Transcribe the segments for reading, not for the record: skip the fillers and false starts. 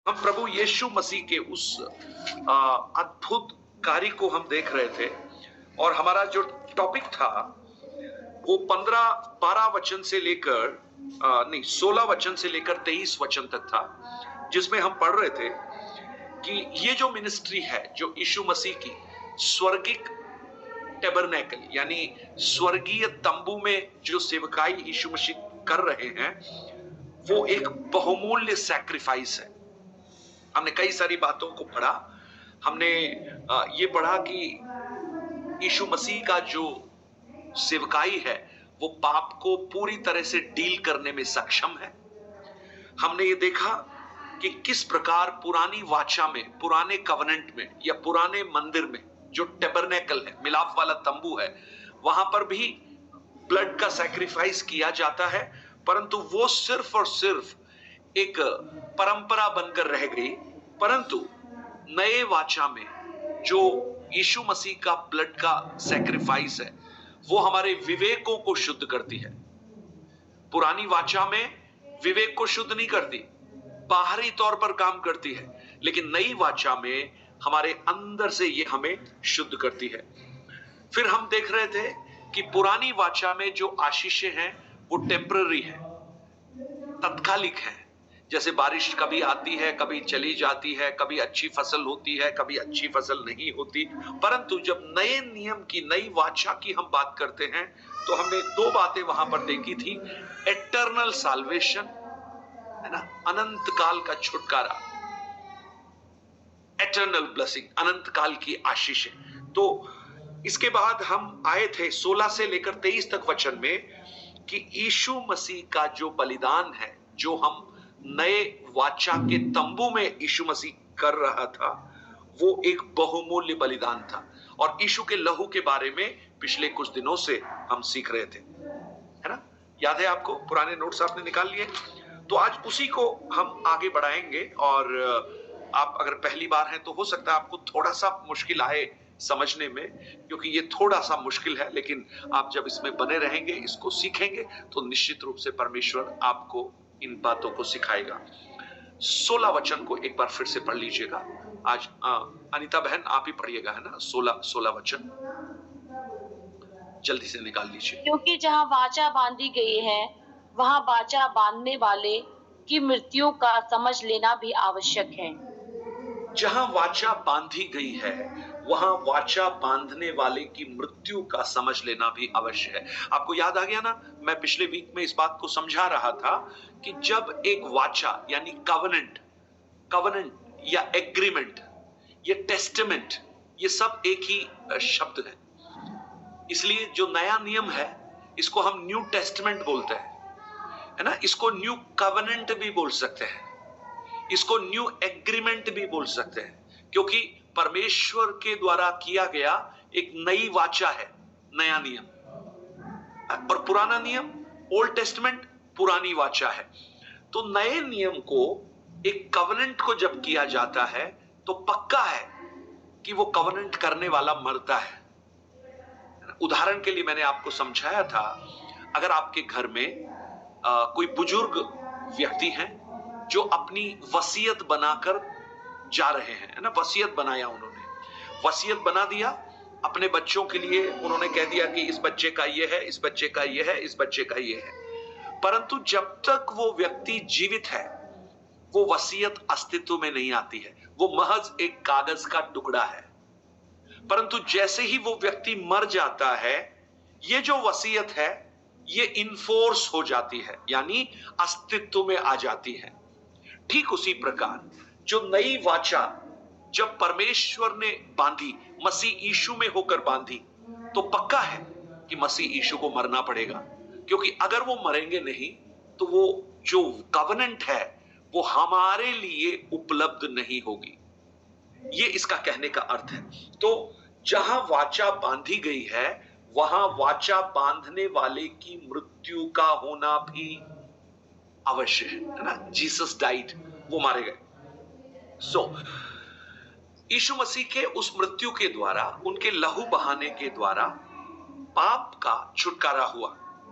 हम प्रभु यीशु मसीह के उस अद्भुत कार्य को हम देख रहे थे और हमारा जो टॉपिक था वो 12 वचन से लेकर 16 वचन से लेकर 23 वचन तक था, जिसमें हम पढ़ रहे थे कि ये जो मिनिस्ट्री है जो यीशु मसीह की स्वर्गिक टेबरनेकल यानी स्वर्गीय तंबू में जो सेवकाई यीशु मसीह कर रहे हैं वो एक बहुमूल्य सैक्रिफाइस है। हमने कई सारी बातों को पढ़ा। हमने ये पढ़ा कि यीशु मसीह का जो सेवकाई है वो पाप को पूरी तरह से डील करने में सक्षम है। हमने ये देखा कि किस प्रकार पुरानी वाचा में, पुराने कवनेंट में या पुराने मंदिर में जो टेबरनेकल है, मिलाप वाला तंबू है, वहां पर भी ब्लड का सैक्रिफाइस किया जाता है, परंतु वो सिर्फ और सिर्फ एक परंपरा बनकर रह गई। परंतु नए वाचा में जो यीशु मसीह का ब्लड का सैक्रिफाइस है वो हमारे विवेकों को शुद्ध करती है। पुरानी वाचा में विवेक को शुद्ध नहीं करती, बाहरी तौर पर काम करती है, लेकिन नई वाचा में हमारे अंदर से ये हमें शुद्ध करती है। फिर हम देख रहे थे कि पुरानी वाचा में जो आशीषें हैं वो टेम्पररी है, तत्कालिक है। जैसे बारिश कभी आती है, कभी चली जाती है, कभी अच्छी फसल होती है, कभी अच्छी फसल नहीं होती। परंतु जब नए नियम की, नई वाचा की हम बात करते हैं तो हमने दो बातें वहां पर देखी थी। एटर्नल साल्वेशन है ना, अनंत काल का छुटकारा, एटर्नल ब्लेसिंग, अनंत काल की आशीष है। तो इसके बाद हम आए थे 16 से लेकर 23 तक वचन में कि यीशु मसीह का जो बलिदान है, जो हम नए वाचा के तंबू में यीशु मसीह कर रहा था, वो एक बहुमूल्य बलिदान था। और यीशु के लहू के बारे में पिछले कुछ दिनों से हम सीख रहे थे, है ना? याद है आपको? पुराने नोट्स आपने निकाल लिए? तो आज उसी को हम आगे बढ़ाएंगे। और आप अगर पहली बार हैं तो हो सकता है आपको थोड़ा सा मुश्किल आए समझने में, क्योंकि ये थोड़ा सा मुश्किल है, लेकिन आप जब इसमें बने रहेंगे, इसको सीखेंगे, तो निश्चित रूप से परमेश्वर आपको इन बातों को सिखाएगा। 16 वचन को एक बार फिर से पढ़ लीजिएगा। आज अनीता बहन आप ही पढ़िएगा, है ना? 16 वचन जल्दी से निकाल लीजिए। क्योंकि जहाँ वाचा बांधी गई है वहाँ वाचा बांधने वाले की मृत्यु का समझ लेना भी आवश्यक है। जहां वाचा बांधी गई है वहां वाचा बांधने वाले की मृत्यु का समझ लेना भी अवश्य है। आपको याद आ गया ना, मैं पिछले वीक में इस बात को समझा रहा था कि जब एक वाचा यानी कवनेंट या एग्रीमेंट, ये टेस्टामेंट, ये सब एक ही शब्द है। इसलिए जो नया नियम है इसको हम न्यू टेस्टामेंट बोलते हैं, है ना? इसको न्यू कवनेंट भी बोल सकते हैं, इसको न्यू एग्रीमेंट भी बोल सकते हैं, क्योंकि परमेश्वर के द्वारा किया गया एक नई वाचा है, नया नियम। और पुराना नियम, ओल्ड टेस्टमेंट, पुरानी वाचा है। तो नए नियम को, एक कवनेंट को जब किया जाता है तो पक्का है कि वो कवनेंट करने वाला मरता है। उदाहरण के लिए मैंने आपको समझाया था, अगर आपके घर में कोई बुजुर्ग व्यक्ति हैं जो अपनी वसीयत बनाकर जा रहे हैं, है ना? वसीयत बनाया उन्होंने, वसीयत बना दिया अपने बच्चों के लिए। उन्होंने कह दिया कि इस बच्चे का ये है, इस बच्चे का ये है, इस बच्चे का ये है। परंतु जब तक वो व्यक्ति जीवित है वो वसीयत अस्तित्व में नहीं आती है, वो महज एक कागज का टुकड़ा है। परंतु जैसे ही वो व्यक्ति मर जाता है, ये जो वसीयत है ये इन्फोर्स हो जाती है, यानी अस्तित्व में आ जाती है। ठीक उसी प्रकार जो नई वाचा जब परमेश्वर ने बांधी, मसीह यीशु में होकर बांधी, तो पक्का है कि मसीह यीशु को मरना पड़ेगा, क्योंकि अगर वो मरेंगे नहीं तो वो जो कवनेंट है वो हमारे लिए उपलब्ध नहीं होगी। ये इसका कहने का अर्थ है। तो जहां वाचा बांधी गई है वहां वाचा बांधने वाले की मृत्यु का होना भी अवश्य है ना? जीसस डाइड, वो मारे गए। यीशु मसीह के उस मृत्यु के द्वारा, उनके लहू बहाने के द्वारा पाप का छुटकारा हुआ।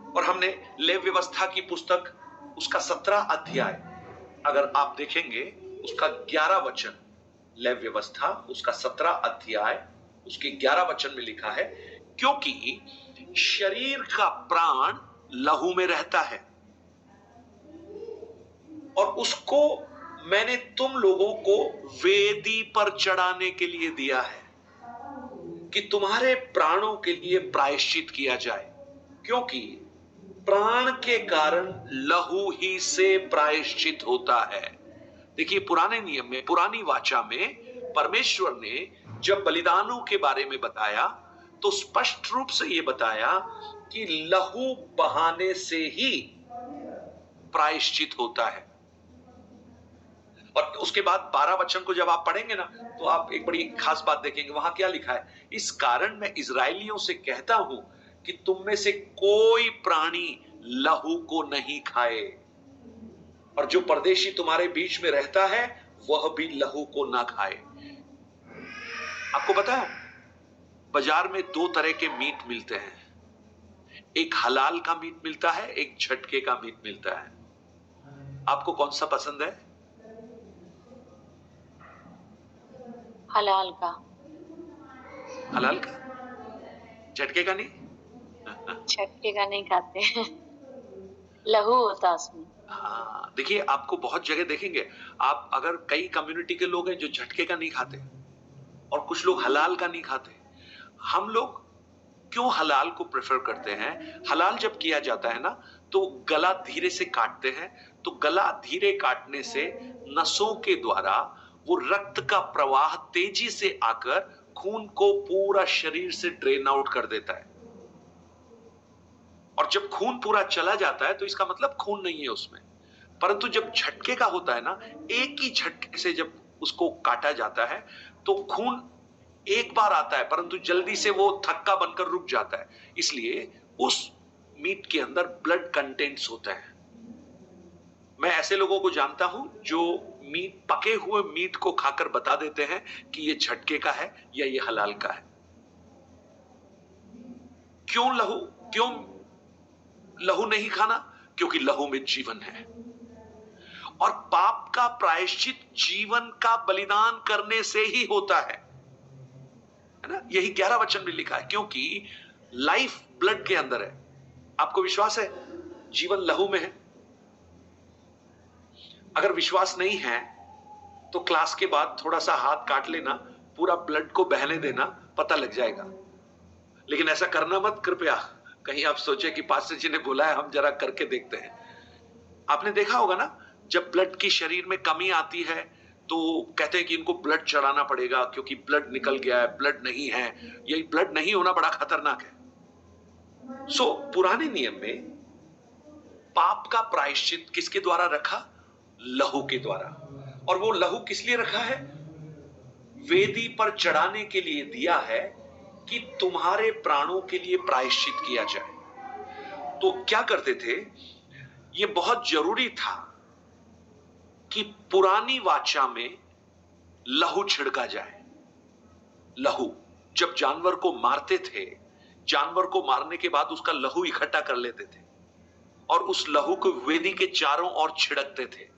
और हमने लेव व्यवस्था की पुस्तक उसका 17 अध्याय अगर आप देखेंगे उसका 11 वचन, लेव व्यवस्था उसका 17 अध्याय उसके 11 वचन में लिखा है, क्योंकि शरीर का प्राण लहू में रहता है और उसको मैंने तुम लोगों को वेदी पर चढ़ाने के लिए दिया है कि तुम्हारे प्राणों के लिए प्रायश्चित किया जाए, क्योंकि प्राण के कारण लहू ही से प्रायश्चित होता है। देखिए, पुराने नियम में, पुरानी वाचा में परमेश्वर ने जब बलिदानों के बारे में बताया तो स्पष्ट रूप से यह बताया कि लहू बहाने से ही प्रायश्चित होता है। और उसके बाद 12 वचन को जब आप पढ़ेंगे ना तो आप एक बड़ी खास बात देखेंगे। वहां क्या लिखा है? इस कारण मैं इजरायलियों से कहता हूं कि तुम में से कोई प्राणी लहू को नहीं खाए, और जो परदेशी तुम्हारे बीच में रहता है वह भी लहू को ना खाए। आपको पता है, बाजार में 2 तरह के मीट मिलते हैं। एक हलाल का मीट मिलता है, एक झटके का मीट मिलता है। आपको कौन सा पसंद है? हलाल का। हलाल का? झटके का नहीं? झटके का नहीं खाते। लहू होता उसमें। हाँ, देखिए, आपको बहुत जगह देखेंगे आप, अगर कई कम्युनिटी के लोग हैं जो झटके का नहीं खाते और कुछ लोग हलाल का नहीं खाते। हम लोग क्यों हलाल को प्रेफर करते हैं? हलाल जब किया जाता है ना तो गला धीरे से काटते हैं, तो गला धीरे काटने से नसों के द्वारा वो रक्त का प्रवाह तेजी से आकर खून को पूरा शरीर से ड्रेन आउट कर देता है। और जब खून पूरा चला जाता है तो इसका मतलब खून नहीं है उसमें। परंतु जब झटके का होता है ना, एक ही झटके से जब उसको काटा जाता है तो खून एक बार आता है परंतु जल्दी से वो थक्का बनकर रुक जाता है, इसलिए उस मीट के अंदर ब्लड कंटेंट्स होता है। मैं ऐसे लोगों को जानता हूं जो मीट, पके हुए मीट को खाकर बता देते हैं कि ये झटके का है या ये हलाल का है। क्यों लहू नहीं खाना? क्योंकि लहू में जीवन है और पाप का प्रायश्चित जीवन का बलिदान करने से ही होता है ना? यही 11 वचन में लिखा है, क्योंकि लाइफ ब्लड के अंदर है। आपको विश्वास है जीवन लहू में है? अगर विश्वास नहीं है तो क्लास के बाद थोड़ा सा हाथ काट लेना, पूरा ब्लड को बहने देना, पता लग जाएगा। लेकिन ऐसा करना मत कृपया, कहीं आप सोचे कि पास्टर जी ने बोला है, हम जरा करके देखते हैं। आपने देखा होगा ना, जब ब्लड की शरीर में कमी आती है तो कहते हैं कि इनको ब्लड चढ़ाना पड़ेगा क्योंकि ब्लड निकल गया है, ब्लड नहीं है। यही ब्लड नहीं होना बड़ा खतरनाक है। सो पुराने नियम में पाप का प्रायश्चित किसके द्वारा रखा? लहू के द्वारा। और वो लहू किस लिए रखा है? वेदी पर चढ़ाने के लिए दिया है कि तुम्हारे प्राणों के लिए प्रायश्चित किया जाए। तो क्या करते थे? ये बहुत जरूरी था कि पुरानी वाचा में लहू छिड़का जाए। लहू, जब जानवर को मारते थे, जानवर को मारने के बाद उसका लहू इकट्ठा कर लेते थे और उस लहू को वेदी के चारों ओर छिड़कते थे।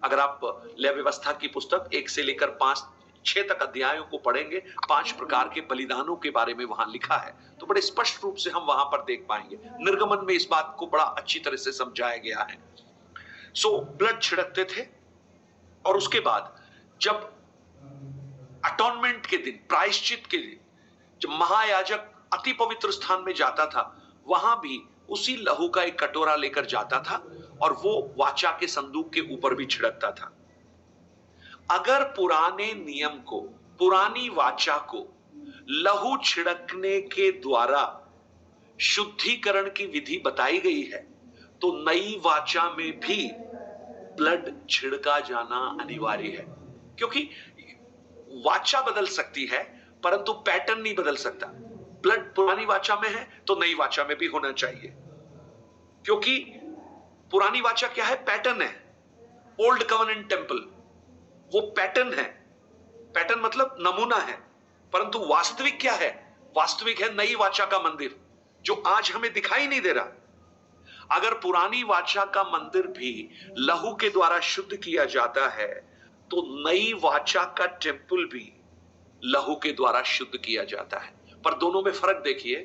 अगर आप लेवी व्यवस्था की पुस्तक 1 से लेकर 5-6 तक अध्यायों को पढ़ेंगे, 5 प्रकार के बलिदानों के बारे में वहां लिखा है, तो बड़े स्पष्ट रूप से हम वहां पर देख पाएंगे। निर्गमन में इस बात को बड़ा अच्छी तरह से समझाया गया है। सो ब्लड छिड़कते थे और उसके बाद जब अटॉनमेंट के दिन, प्रायश्चित के दिन, जब महायाजक अति पवित्र स्थान में जाता था, वहां भी उसी लहू का एक कटोरा लेकर जाता था और वो वाचा के संदूक के ऊपर भी छिड़कता था। अगर पुराने नियम को, पुरानी वाचा को लहू छिड़कने के द्वारा शुद्धिकरण की विधि बताई गई है, तो नई वाचा में भी ब्लड छिड़का जाना अनिवार्य है। क्योंकि वाचा बदल सकती है परंतु पैटर्न नहीं बदल सकता। ब्लड पुरानी वाचा में है तो नई वाचा में भी होना चाहिए, क्योंकि पुरानी वाचा क्या है? पैटर्न है। ओल्ड कवनेंट टेम्पल वो पैटर्न है। पैटर्न मतलब नमूना है, परंतु वास्तविक क्या है? वास्तविक है नई वाचा का मंदिर, जो आज हमें दिखाई नहीं दे रहा। अगर पुरानी वाचा का मंदिर भी लहू के द्वारा शुद्ध किया जाता है तो नई वाचा का टेम्पल भी लहू के द्वारा शुद्ध किया जाता है। पर दोनों में फर्क देखिए,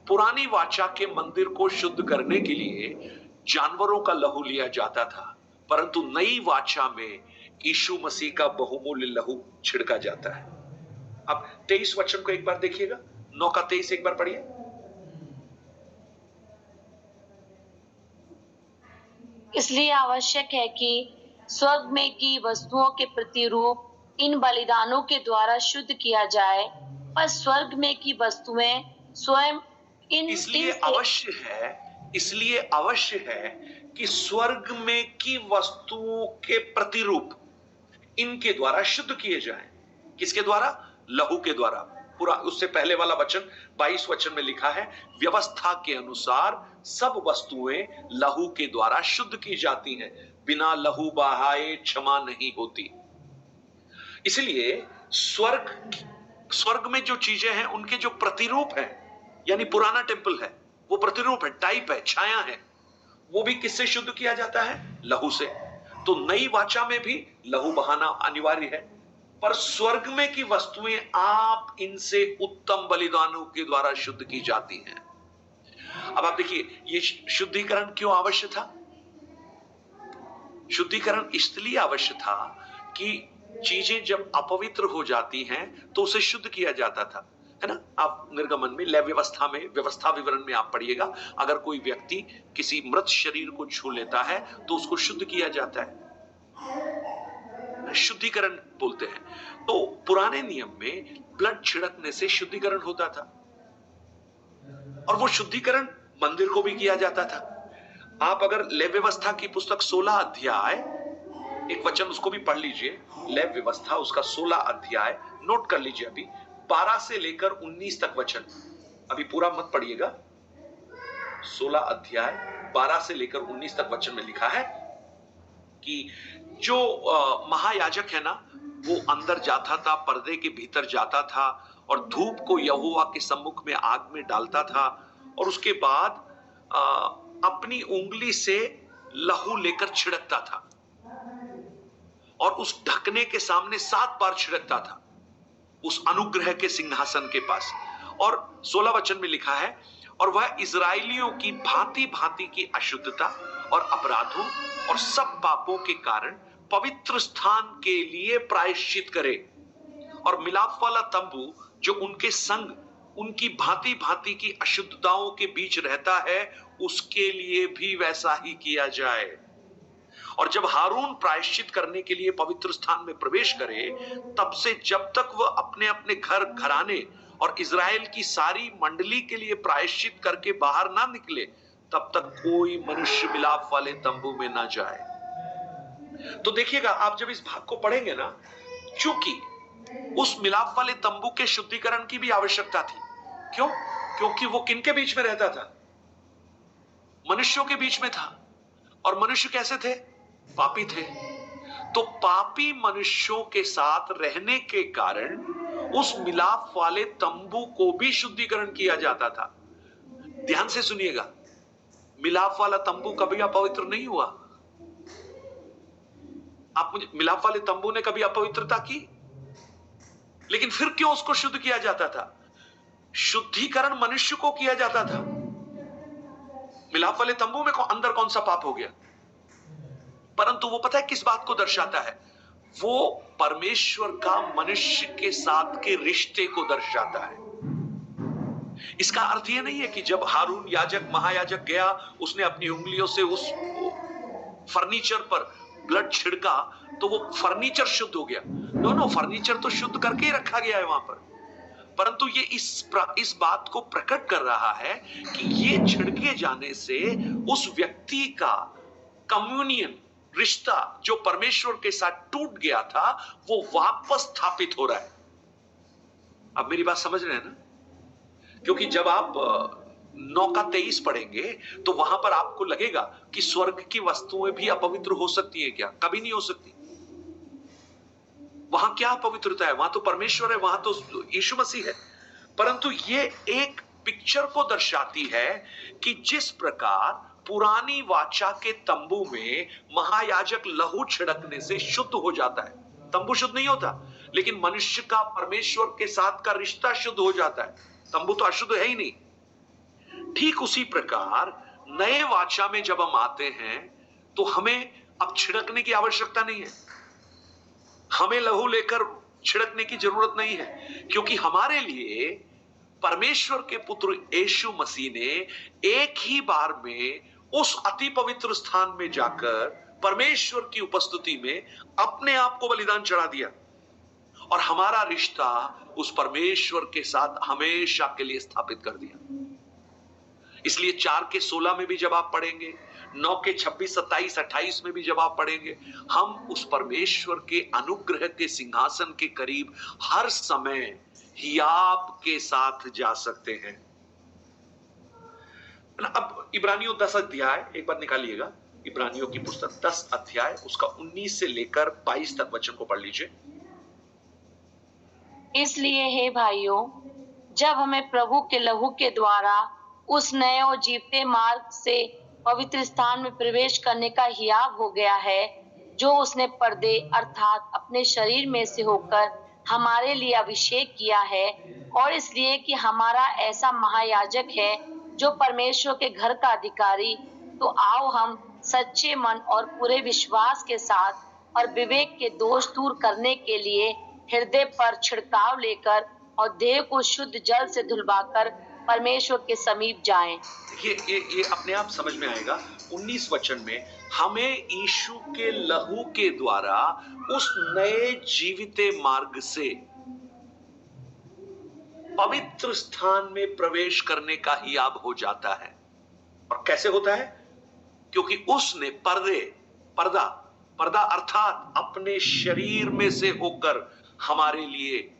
पुरानी वाचा के मंदिर को शुद्ध करने के लिए जानवरों का लहू लिया जाता था, परंतु नई वाचा में यीशु मसीह का बहुमूल्य लहू छिड़का जाता है। अब 23 वचन को एक बार देखिएगा, 9 का 23 एक बार पढ़िए। इसलिए आवश्यक है कि स्वर्ग में की वस्तुओं के प्रतिरूप इन बलिदानों के द्वारा शुद्ध किया जाए, पर स्वर्ग में की वस्तुएं स्वयं इसलिए आवश्य है कि स्वर्ग में की वस्तुओं के प्रतिरूप इनके द्वारा शुद्ध किए जाएं। किसके द्वारा? लहू के द्वारा। पूरा उससे पहले वाला वचन 22 वचन में लिखा है, व्यवस्था के अनुसार सब वस्तुएं लहू के द्वारा शुद्ध की जाती हैं, बिना लहू बहाए क्षमा नहीं होती। इसलिए स्वर्ग में जो चीजें हैं उनके जो प्रतिरूप हैं, यानी पुराना टेम्पल है, वो प्रतिरूप है, टाइप है, छाया है, वो भी किससे शुद्ध किया जाता है? लहू से। तो नई वाचा में भी लहू बहाना अनिवार्य है, पर स्वर्ग में की वस्तुएं आप इनसे उत्तम बलिदानों के द्वारा शुद्ध की जाती हैं। अब आप देखिए, ये शुद्धिकरण क्यों आवश्यक था? शुद्धिकरण इसलिए आवश्यक था कि चीजें जब अपवित्र हो जाती हैं तो उसे शुद्ध किया जाता था, है ना? आप निर्गमन में व्यवस्था में, व्यवस्था विवरण में आप पढ़िएगा, अगर कोई व्यक्ति किसी मृत शरीर को छू लेता है तो उसको शुद्ध किया जाता है, शुद्धिकरण बोलते हैं। तो पुराने नियम में ब्लड छिड़कने से शुद्धिकरण होता था, और वो शुद्धिकरण मंदिर को भी किया जाता था। आप अगर लेव व्यवस्था की पुस्तक 16 अध्याय, एक वचन उसको भी पढ़ लीजिए, लेव व्यवस्था उसका 16 अध्याय नोट कर लीजिए, अभी 12 से लेकर 19 तक वचन, अभी पूरा मत पढ़िएगा। 16 अध्याय 12 से लेकर 19 तक वचन में लिखा है कि जो महायाजक है ना, वो अंदर जाता था, पर्दे के भीतर जाता था और धूप को यहोवा के सम्मुख में आग में डालता था, और उसके बाद अपनी उंगली से लहू लेकर छिड़कता था और उस ढकने के सामने 7 बार छिड़कता था, उस अनुग्रह के सिंहासन के पास। और 16 वचन में लिखा है, और वह इजराइलियों की भांति भांति की अशुद्धता और अपराधों और सब पापों के कारण पवित्र स्थान के लिए प्रायश्चित करे, और मिलाप वाला तंबू जो उनके संग उनकी भांति भांति की अशुद्धताओं के बीच रहता है, उसके लिए भी वैसा ही किया जाए। और जब हारून प्रायश्चित करने के लिए पवित्र स्थान में प्रवेश करे, तब से जब तक वह अपने अपने घर घराने और इजराइल की सारी मंडली के लिए प्रायश्चित करके बाहर ना निकले, तब तक कोई मनुष्य मिलाप वाले तंबू में ना जाए। तो देखिएगा, आप जब इस भाग को पढ़ेंगे ना, चूंकि उस मिलाप वाले तंबू के शुद्धिकरण की भी आवश्यकता थी। क्यों? क्योंकि वो किनके बीच में रहता था? मनुष्यों के बीच में था, और मनुष्य कैसे थे? पापी थे। तो पापी मनुष्यों के साथ रहने के कारण उस मिलाप वाले तंबू को भी शुद्धिकरण किया जाता था। ध्यान से सुनिएगा, मिलाप वाला तंबू कभी अपवित्र नहीं हुआ। आप मुझे, मिलाप वाले तंबू ने कभी अपवित्रता की? लेकिन फिर क्यों उसको शुद्ध किया जाता था? शुद्धिकरण मनुष्य को किया जाता था। मिलाप वाले तंबू में अंदर कौन सा पाप हो गया? परंतु वो पता है किस बात को दर्शाता है? वो परमेश्वर का मनुष्य के साथ के रिश्ते को दर्शाता है। इसका अर्थ यह नहीं है कि जब हारून याजक, महायाजक गया, उसने अपनी उंगलियों से उस फर्नीचर पर ब्लड छिड़का तो वो फर्नीचर शुद्ध हो गया। नो, फर्नीचर तो शुद्ध करके ही रखा गया है वहां पर, परंतु ये इस बात को प्रकट कर रहा है कि ये छिड़के जाने से उस व्यक्ति का कम्युनियन, रिश्ता जो परमेश्वर के साथ टूट गया था, वो वापस स्थापित हो रहा है। अब मेरी बात समझ रहे हैं ना? क्योंकि जब आप 9 का 23 पढ़ेंगे तो वहां पर आपको लगेगा कि स्वर्ग की वस्तुएं भी अपवित्र हो सकती है क्या? कभी नहीं हो सकती। वहां क्या पवित्रता है? वहां तो परमेश्वर है, वहां तो यीशु मसीह है। परंतु ये एक पिक्चर को दर्शाती है कि जिस प्रकार पुरानी वाचा के तंबू में महायाजक लहू छिड़कने से शुद्ध हो जाता है, तंबू शुद्ध नहीं होता, लेकिन मनुष्य का परमेश्वर के साथ का रिश्ता शुद्ध हो जाता है। तंबू तो अशुद्ध है ही नहीं। ठीक उसी प्रकार नए वाचा में जब हम आते हैं तो हमें अब छिड़कने की आवश्यकता नहीं है, हमें लहू लेकर छिड़कने की जरूरत नहीं है, क्योंकि हमारे लिए परमेश्वर के पुत्र यीशु मसीह ने एक ही बार में उस अति पवित्र स्थान में जाकर परमेश्वर की उपस्थिति में अपने आप को बलिदान चढ़ा दिया और हमारा रिश्ता उस परमेश्वर के साथ हमेशा के लिए स्थापित कर दिया। इसलिए 4:16 में भी जब आप पढ़ेंगे, 9:26, 27, 28 में भी जब आप पढ़ेंगे, हम उस परमेश्वर के अनुग्रह के सिंहासन के करीब हर समय हियाब के साथ जा सकते हैं। अब इब्रानियों 10 अध्याय एक बार निकालिएगा, इब्रानियों की पुस्तक 10 अध्याय उसका 19 से लेकर 22 तक वचन को पढ़ लीजिए। इसलिए हे भाइयों, जब हमें प्रभु के लहू के द्वारा उस नए और जीवते मार्ग से पवित्र स्थान में प्रवेश करने का हियाब हो गया है, जो उसने पर्दे अर्थात अपने शरीर में से होकर हमारे लिए अभिषेक किया है, और इसलिए कि हमारा ऐसा महायाजक है जो परमेश्वर के घर का अधिकारी, तो आओ हम सच्चे मन और पूरे विश्वास के साथ और विवेक के दोष दूर करने के लिए हृदय पर छिड़काव लेकर और देह को शुद्ध जल से धुलवाकर परमेश्वर के समीप जाएं। देखिए ये अपने आप समझ में आएगा। 19 वचन में हमें यीशु के लहू के द्वारा उस नए जीविते मार्ग से पवित्र स्थान में प्रवेश करने का हियाब हो जाता है। और कैसे होता है? क्योंकि उसने पर्दा अर्थात अपने शरीर में से होकर हमारे लिए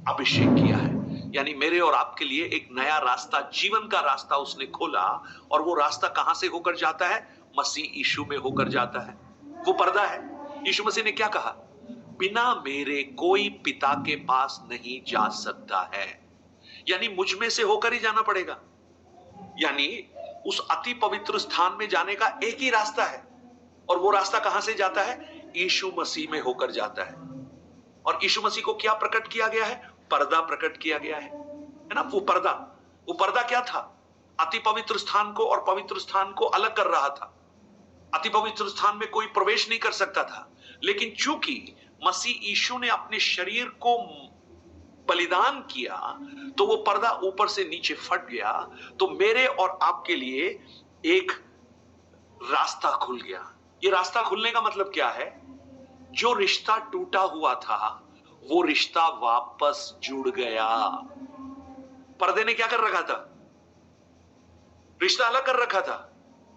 अभिषेक किया है। यानी मेरे और आपके लिए एक नया रास्ता, जीवन का रास्ता उसने खोला, और वो रास्ता कहां से होकर जाता है? मसीह यीशु में होकर जाता है। वो पर्दा है। यीशु मसीह ने क्या कहा? बिना मेरे कोई पिता के पास नहीं जा सकता है। यानी मुझ में से होकर ही जाना पड़ेगा। यानी उस अति पवित्र स्थान में जाने का एक ही रास्ता है, और वो रास्ता कहां से जाता है? यीशु मसीह में होकर जाता है। और यीशु मसीह को क्या प्रकट किया गया है? पर्दा प्रकट किया गया है ना। वो पर्दा क्या था? अति पवित्र स्थान को और पवित्र स्थान को अलग कर रहा था। अति पवित्र स्थान में कोई प्रवेश नहीं कर सकता था, लेकिन चूंकि मसीह यीशु ने अपने शरीर को बलिदान किया तो वो पर्दा ऊपर से नीचे फट गया, तो मेरे और आपके लिए एक रास्ता खुल गया। ये रास्ता खुलने का मतलब क्या है? जो रिश्ता टूटा हुआ था वो रिश्ता वापस जुड़ गया। पर्दे ने क्या कर रखा था? रिश्ता अलग कर रखा था।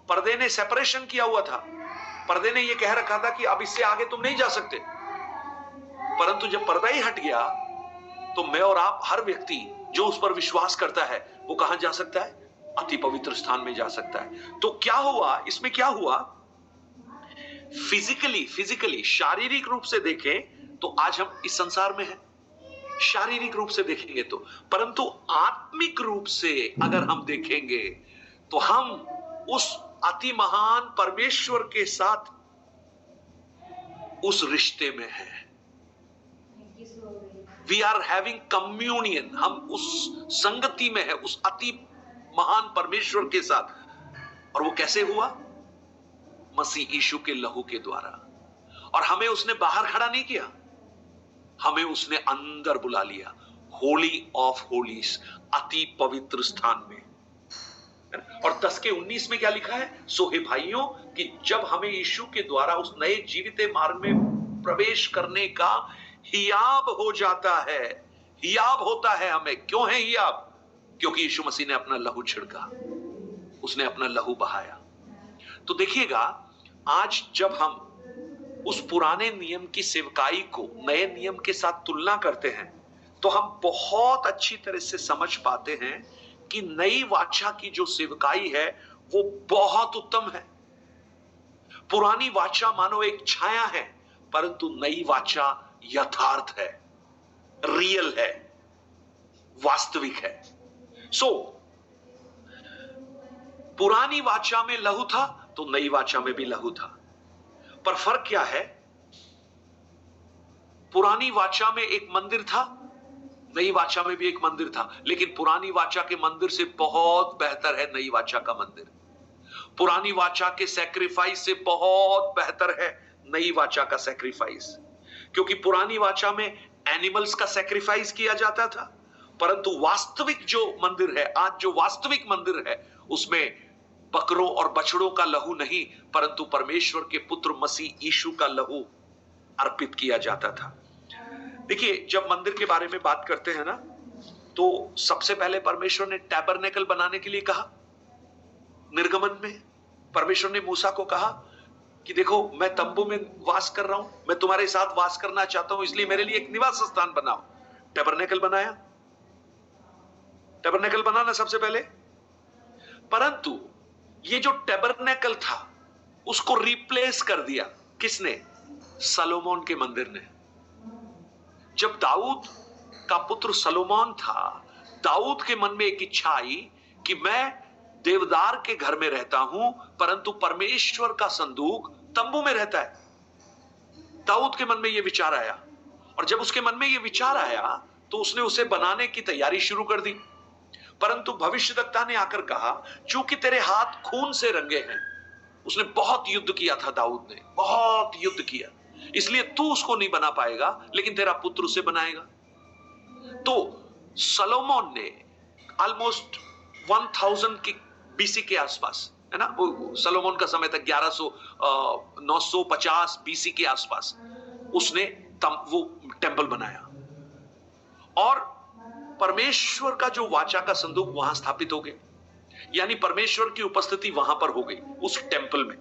पर्दे ने सेपरेशन किया हुआ था। पर्दे ने यह कह रखा था कि अब इससे आगे तुम नहीं जा सकते। परंतु जब पर्दा ही हट गया तो मैं और आप, हर व्यक्ति जो उस पर विश्वास करता है, वो कहां जा सकता है? अति पवित्र स्थान में जा सकता है। तो क्या हुआ इसमें? क्या हुआ? फिजिकली शारीरिक रूप से देखें तो आज हम इस संसार में हैं, शारीरिक रूप से देखेंगे तो, परंतु आत्मिक रूप से अगर हम देखेंगे तो हम उस अति महान परमेश्वर के साथ उस रिश्ते में हैं। We are having communion. हम उस संगति में है उस अति महान परमेश्वर के साथ। और वो कैसे हुआ? मसीह यीशु के लहू के द्वारा। और हमें उसने बाहर खड़ा नहीं किया, हमें उसने अंदर बुला लिया, होली ऑफ होलीज, अति पवित्र स्थान में। और 10:19 में क्या लिखा है? सो हे भाइयों, कि जब हमें यीशु के द्वारा उस नए जीविते मार्ग में प्रवेश करने का हियाब हो जाता है, हियाब होता है हमें। क्यों है हियाब? क्योंकि यीशु मसीह ने अपना लहू छिड़का, उसने अपना लहू बहाया। तो देखिएगा, आज जब हम उस पुराने नियम की सेवकाई को नए नियम के साथ तुलना करते हैं तो हम बहुत अच्छी तरह से समझ पाते हैं कि नई वाचा की जो सेवकाई है वो बहुत उत्तम है। पुरानी वाचा मानो एक छाया है, परंतु नई वाचा यथार्थ है, रियल है, वास्तविक है। पुरानी वाचा में लहू था तो नई वाचा में भी लहू था, पर फर्क क्या है? पुरानी वाचा में एक मंदिर था, नई वाचा में भी एक मंदिर था, लेकिन पुरानी वाचा के मंदिर से बहुत बेहतर है नई वाचा का मंदिर। पुरानी वाचा के सैक्रिफाइस से बहुत बेहतर है नई वाचा का सैक्रिफाइस, क्योंकि पुरानी वाचा में एनिमल्स का सैक्रिफाइस किया जाता था, परंतु वास्तविक जो मंदिर है, आज जो वास्तविक मंदिर है, उसमें बकरों और बछड़ों का लहू नहीं, परंतु परमेश्वर के पुत्र मसीह यीशु का लहू अर्पित किया जाता था। देखिए, जब मंदिर के बारे में बात करते हैं ना, तो सबसे पहले परमेश्वर ने टैबरनेकल बनाने के लिए कहा। निर्गमन में परमेश्वर ने मूसा को कहा कि देखो, मैं तंबू में वास कर रहा हूं, मैं तुम्हारे साथ वास करना चाहता हूं, इसलिए मेरे लिए एक निवास स्थान बनाओ। टैबरनेकल बनाया, टैबरनेकल बनाना सबसे पहले। परंतु ये जो टैबरनेकल था, उसको रिप्लेस कर दिया किसने? सलोमोन के मंदिर ने। जब दाऊद का पुत्र सलोमोन था, दाऊद के मन में एक इच्छा आई कि मैं देवदार के घर में रहता हूं, परंतु परमेश्वर का संदूक तंबू में रहता है। दाऊद के मन में यह विचार आया, और जब उसके मन में यह विचार आया तो उसने उसे बनाने की तैयारी शुरू कर दी। परंतु भविष्यद्वक्ता ने आकर कहा, चूंकि तेरे हाथ खून से रंगे हैं, उसने बहुत युद्ध किया था, दाऊद ने बहुत युद्ध किया, इसलिए तू उसको नहीं बना पाएगा, लेकिन तेरा पुत्र उसे बनाएगा। तो सलोमोन ने ऑलमोस्ट 1000 की बीसी के आसपास, है ना, वो सलोमोन का समय था 950 बीसी के आसपास, उसने वो टेंपल बनाया, और परमेश्वर का जो वाचा का संदूक वहां स्थापित हो गया, यानी परमेश्वर की उपस्थिति वहां पर हो गई उस टेंपल में।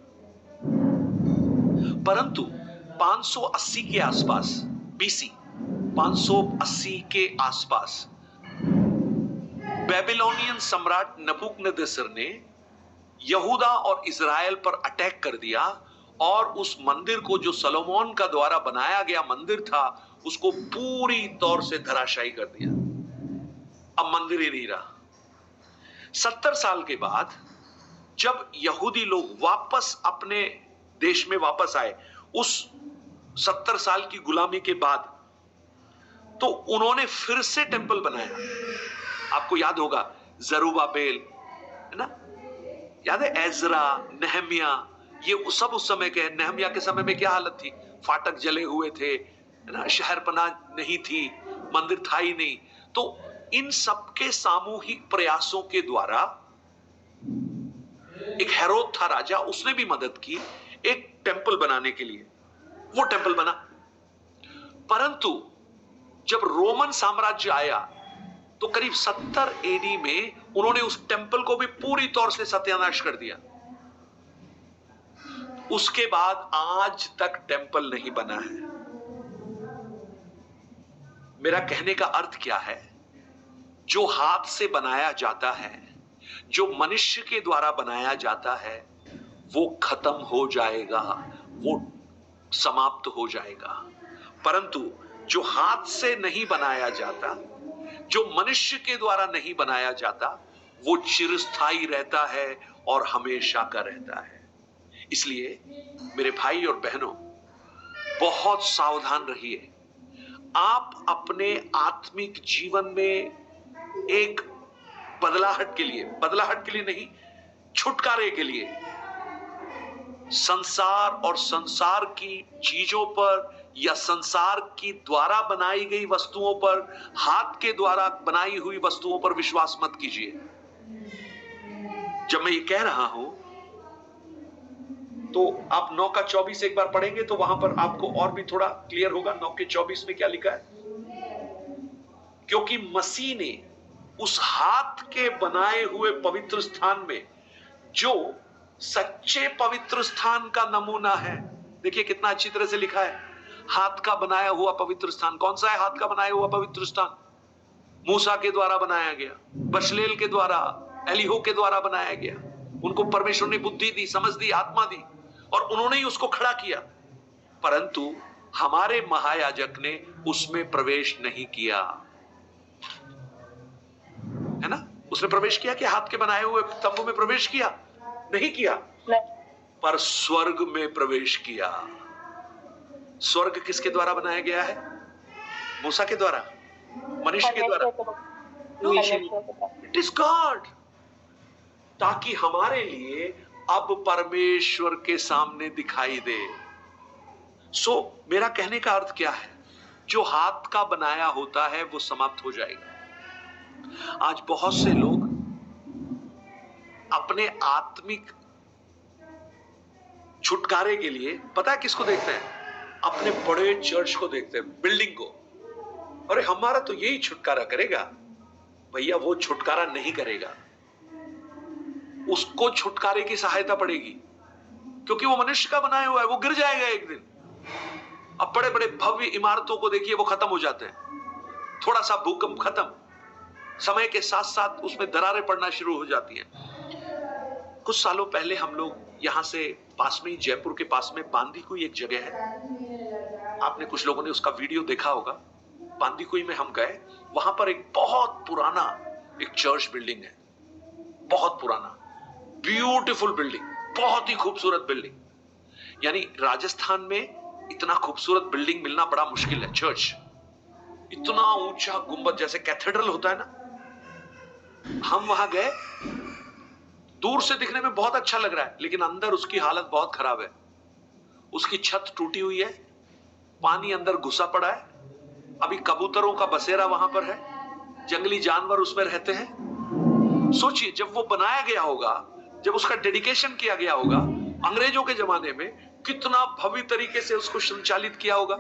परंतु 580 के आसपास, बीसी 580 के आसपास, बेबीलोनियन सम्राट नबूकदनेस्सर ने यहूदा और इज़राइल पर अटैक कर दिया, और उस मंदिर को, जो सलोमोन का द्वारा बनाया गया मंदिर था, उसको पूरी तौर से धराशायी कर दिया। अब मंदिर ही नहीं रहा। 70 साल के बाद जब यहूदी लोग वापस अपने देश में वापस आए, उस 70 साल की गुलामी के बाद, तो उन्होंने फिर से टेंपल बनाया। आपको याद होगा जरूब्बाबेल, है ना, याद है, एजरा, नेहमिया, ये सब उस समय के। नेहमिया के समय में क्या हालत थी? फाटक जले हुए थे, है ना, शहरपनाह नहीं थी, मंदिर था ही नहीं। तो इन सबके सामूहिक प्रयासों के द्वारा एक हेरोद था राजा, उसने भी मदद की एक टेंपल बनाने के लिए, वो टेंपल बना। परंतु जब रोमन साम्राज्य आया तो करीब 70 एडी में उन्होंने उस टेंपल को भी पूरी तौर से सत्यानाश कर दिया। उसके बाद आज तक टेंपल नहीं बना है। मेरा कहने का अर्थ क्या है? जो हाथ से बनाया जाता है, जो मनुष्य के द्वारा बनाया जाता है, वो खत्म हो जाएगा, वो समाप्त हो जाएगा। परंतु जो हाथ से नहीं बनाया जाता, जो मनुष्य के द्वारा नहीं बनाया जाता, वो चिरस्थायी रहता है और हमेशा का रहता है। इसलिए मेरे भाई और बहनों, बहुत सावधान रहिए। आप अपने आत्मिक जीवन में एक बदलाहट के लिए नहीं, छुटकारे के लिए संसार और संसार की चीजों पर या संसार की द्वारा बनाई गई वस्तुओं पर, हाथ के द्वारा बनाई हुई वस्तुओं पर विश्वास मत कीजिए। जब मैं ये कह रहा हूं तो आप 9 का 24 एक बार पढ़ेंगे तो वहां पर आपको और भी थोड़ा क्लियर होगा। 9 के 24 में क्या लिखा है? क्योंकि मसीह ने उस हाथ के बनाए हुए पवित्र स्थान में, जो सच्चे पवित्र स्थान का नमूना है, देखिए कितना अच्छी तरह से लिखा है, हाथ का बनाया हुआ पवित्र स्थान। कौन सा है हाथ का बनाया हुआ पवित्र स्थान? मूसा के द्वारा बनाया गया, बशलेल के द्वारा, एलीहो के द्वारा बनाया गया। उनको परमेश्वर ने बुद्धि दी, समझ दी, आत्मा दी, और उन्होंने ही उसको खड़ा किया। परंतु हमारे महायाजक ने उसमें प्रवेश नहीं किया, है ना? उसने प्रवेश किया कि हाथ के बनाए हुए तंबू में प्रवेश किया? नहीं किया, पर स्वर्ग में प्रवेश किया। स्वर्ग किसके द्वारा बनाया गया है? मूसा के द्वारा, मनुष्य के द्वारा, इट इज गॉड, ताकि हमारे लिए अब परमेश्वर के सामने दिखाई दे। सो मेरा कहने का अर्थ क्या है? जो हाथ का बनाया होता है वो समाप्त हो जाएगा। आज बहुत से लोग अपने आत्मिक छुटकारे के लिए पता है किसको देखते हैं? अपने बड़े चर्च को देखते हैं, बिल्डिंग को। अरे हमारा तो यही छुटकारा करेगा। भैया वो छुटकारा नहीं करेगा, उसको छुटकारे की सहायता पड़ेगी, क्योंकि वो मनुष्य का बनाया हुआ है, वो गिर जाएगा एक दिन। अब बड़े बड़े भव्य इमारतों को देखिए, वो खत्म हो जाते हैं, थोड़ा सा भूकंप खत्म, समय के साथ साथ उसमें दरारें पड़ना शुरू हो जाती हैं। कुछ सालों पहले हम लोग यहां से पास में ही, जयपुर के पास में बांदीकुई एक जगह है, आपने कुछ लोगों ने उसका वीडियो देखा होगा। बांदीकुई में हम गए, वहां पर एक बहुत पुराना एक चर्च बिल्डिंग है, बहुत पुराना, ब्यूटीफुल बिल्डिंग, बहुत ही खूबसूरत बिल्डिंग। यानी राजस्थान में इतना खूबसूरत बिल्डिंग मिलना बड़ा मुश्किल है। चर्च इतना ऊंचा गुंबद जैसे कैथेड्रल होता है ना। हम वहां गए, दूर से दिखने में बहुत अच्छा लग रहा है, लेकिन अंदर उसकी हालत बहुत खराब है। उसकी छत टूटी हुई है, पानी अंदर घुसा पड़ा है, अभी कबूतरों का बसेरा वहां पर है, जंगली जानवर उसमें रहते हैं। सोचिए, जब वो बनाया गया होगा, जब उसका डेडिकेशन किया गया होगा अंग्रेजों के जमाने में, कितना भव्य तरीके से उसको संचालित किया होगा।